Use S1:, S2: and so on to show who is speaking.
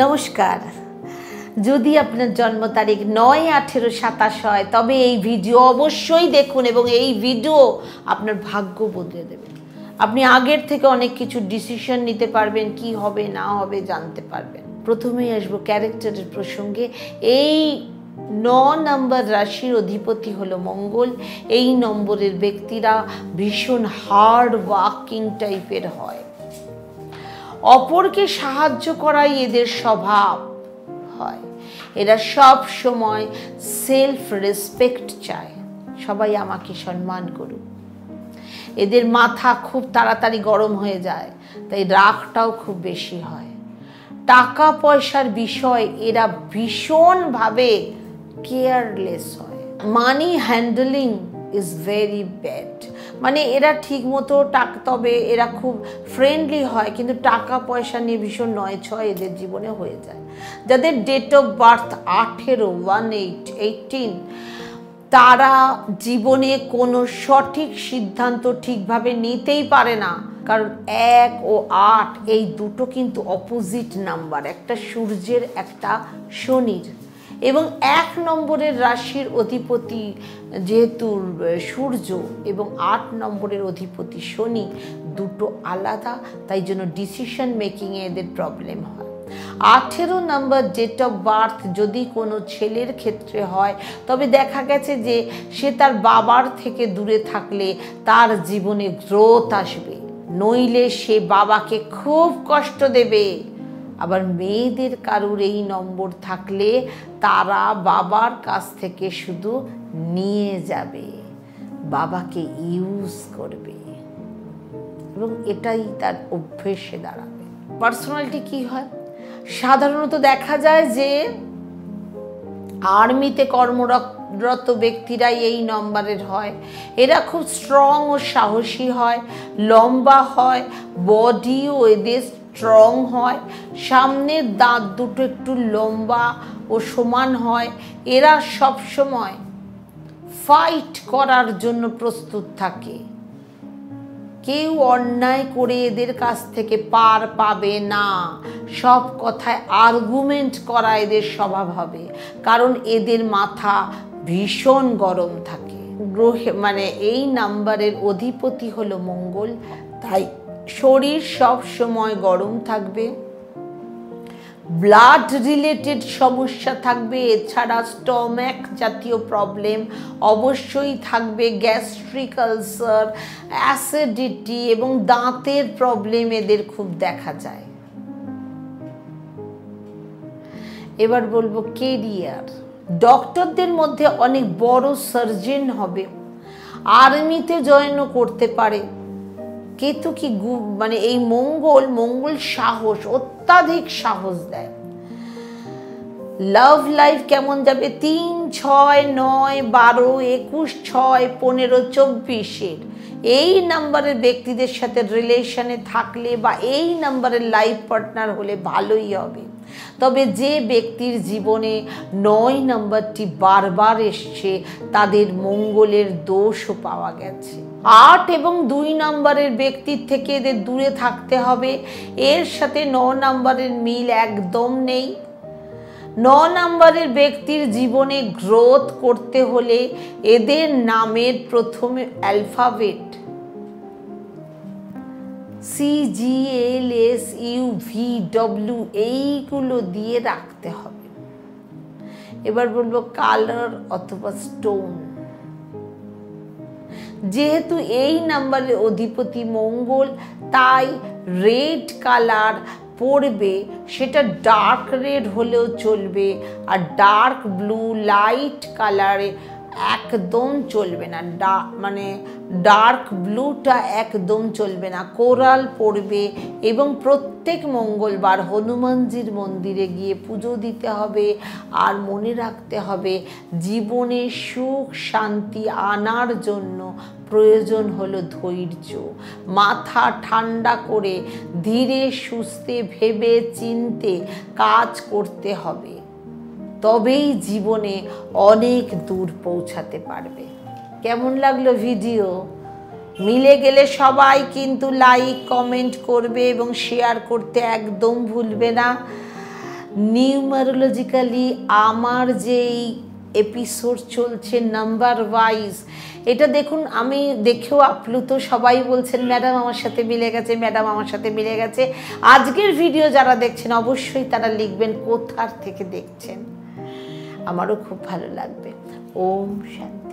S1: নমস্কার। যদি আপনার জন্ম তারিখ 9-18-27 হয় তবে এই ভিডিও অবশ্যই দেখুন এবং এই ভিডিও আপনার ভাগ্য বদলে দেবে। আপনি আগের থেকে অনেক কিছু ডিসিশন নিতে পারবেন, কি হবে না হবে জানতে পারবেন। প্রথমেই আসবো ক্যারেক্টারের প্রসঙ্গে। এই 9 নম্বর রাশির অধিপতি হলো মঙ্গল। এই নম্বরের ব্যক্তিরা ভীষণ হার্ড ওয়ার্কিং টাইপের হয়। অপরকে সাহায্য করাই এদের স্বভাব হয়। এরা সব সময় সেলফ রেসপেক্ট চায়, সবাই আমাকে সম্মান করুক। এদের মাথা খুব তাড়াতাড়ি গরম হয়ে যায়, তাই রাগটাও খুব বেশি হয়। টাকা পয়সার বিষয় এরা ভীষণভাবে কেয়ারলেস হয়। মানি হ্যান্ডলিং ইজ ভেরি ব্যাড। মানে এরা ঠিক মতো তবে এরা খুব ফ্রেন্ডলি হয়, কিন্তু টাকা পয়সা নিয়ে ভীষণ নয়-ছয় এদের জীবনে হয়ে যায়। যাদের ডেট অফ বার্থ 18 তারা জীবনে কোনো সঠিক সিদ্ধান্ত ঠিকভাবে নিতেই পারে না, কারণ 1 ও 8 এই দুটো কিন্তু অপোজিট নাম্বার, একটা সূর্যের একটা শনির। এবং 1 নম্বরের রাশির অধিপতি যেহেতু সূর্য এবং 8 নম্বরের অধিপতি শনি, দুটো আলাদা, তাই জন্য ডিসিশন মেকিংয়ে এদের প্রবলেম হয়। 18 নম্বর ডেট অফ বার্থ যদি কোনো ছেলের ক্ষেত্রে হয় তবে দেখা গেছে যে সে তার বাবার থেকে দূরে থাকলে তার জীবনে গ্রোথ আসবে, নইলে সে বাবাকে খুব কষ্ট দেবে। আবার মেয়েদের কারুর এই নম্বর থাকলে তারা বাবার কাছ থেকে শুধু নিয়ে যাবে, বাবাকে ইউজ করবে এবং এটাই তার অভ্যেসে দাঁড়াবে। পার্সোনালিটি কি হয়? সাধারণত দেখা যায় যে আর্মিতে কর্মরত ব্যক্তিরাই এই নম্বরের হয়। এরা খুব স্ট্রং ও সাহসী হয়, লম্বা হয়, বডিও এদের স্ট্রং হয়, সামনের দাঁত দুটো একটু লম্বা ও সমান হয়। এরা সবসময় ফাইট করার জন্য প্রস্তুত থাকে। কেউ অন্যায় করে এদের কাছ থেকে পার পাবে না। সব কথায় আর্গুমেন্ট করা এদের স্বভাব হবে, কারণ এদের মাথা ভীষণ গরম থাকে। এই নাম্বারের অধিপতি হলো মঙ্গল, তাই শরীর সব সময় গরম থাকবে, ব্লাড রিলেটেড সমস্যা থাকবে, এছাড়া স্টমাক জাতীয় প্রবলেম অবশ্যই থাকবে, গ্যাস্ট্রিক আলসার, অ্যাসিডিটি এবং দাঁতের প্রবলেম এদের খুব দেখা যায়। এবার বলবো কেরিয়ার। ডক্টরদের মধ্যে অনেক বড় সার্জন হবে, আর্মিতে জয়েনও করতে পারে। কেতু কি এই মঙ্গল সাহস, অত্যাধিক সাহস দেয়। লাভ লাইফ কেমন যাবে? 3, 6, 9, 12, 21, 6, 15, 24 এই নাম্বারের ব্যক্তিদের সাথে রিলেশনে থাকলে বা এই নাম্বারের লাইফ পার্টনার হলে ভালোই হবে। তবে যে ব্যক্তির জীবনে 9 নম্বরটি বারবার এসছে তাদের মঙ্গলের দোষও পাওয়া গেছে। 8 এবং 2 নম্বরের ব্যক্তির থেকে এদের দূরে থাকতে হবে। এর সাথে 9 নম্বরের মিল একদম নেই। 9 নম্বরের ব্যক্তির জীবনে গ্রোথ করতে হলে এদের নামের প্রথমে অ্যালফাবেট CGLSUVW এইগুলো দিয়ে রাখতে হবে। এবার বলবো কালার অথবা স্টোন। যেহেতু এই নাম্বারের অধিপতি মঙ্গল, তাই রেড কালার পরবে, সেটা ডার্ক রেড হলেও চলবে, আর ডার্ক ব্লু লাইট কালারে একদম চলবে না। ডার্ক ব্লুটা একদম চলবে না। কোরাল পড়বে এবং প্রত্যেক মঙ্গলবার হনুমানজির মন্দিরে গিয়ে পুজো দিতে হবে। আর মনে রাখতে হবে, জীবনে সুখ শান্তি আনার জন্য প্রয়োজন হলো ধৈর্য। মাথা ঠান্ডা করে ধীরে সুস্থে ভেবে চিন্তে কাজ করতে হবে, তবেই জীবনে অনেক দূর পৌঁছাতে পারবে। কেমন লাগলো ভিডিও? মিলে গেলে সবাই কিন্তু লাইক কমেন্ট করবে এবং শেয়ার করতে একদম ভুলবে না। নিউমারোলজিক্যালি আমার যেই এপিসোড চলছে নাম্বার ওয়াইজ, এটা দেখুন, আমি দেখেও আপ্লুত। সবাই বলছেন ম্যাডাম আমার সাথে মিলে গেছে, ম্যাডাম আমার সাথে মিলে গেছে। আজকের ভিডিও যারা দেখছেন অবশ্যই তারা লিখবেন কোথার থেকে দেখছেন, আমারও খুব ভালো লাগবে। ওম শান্তি।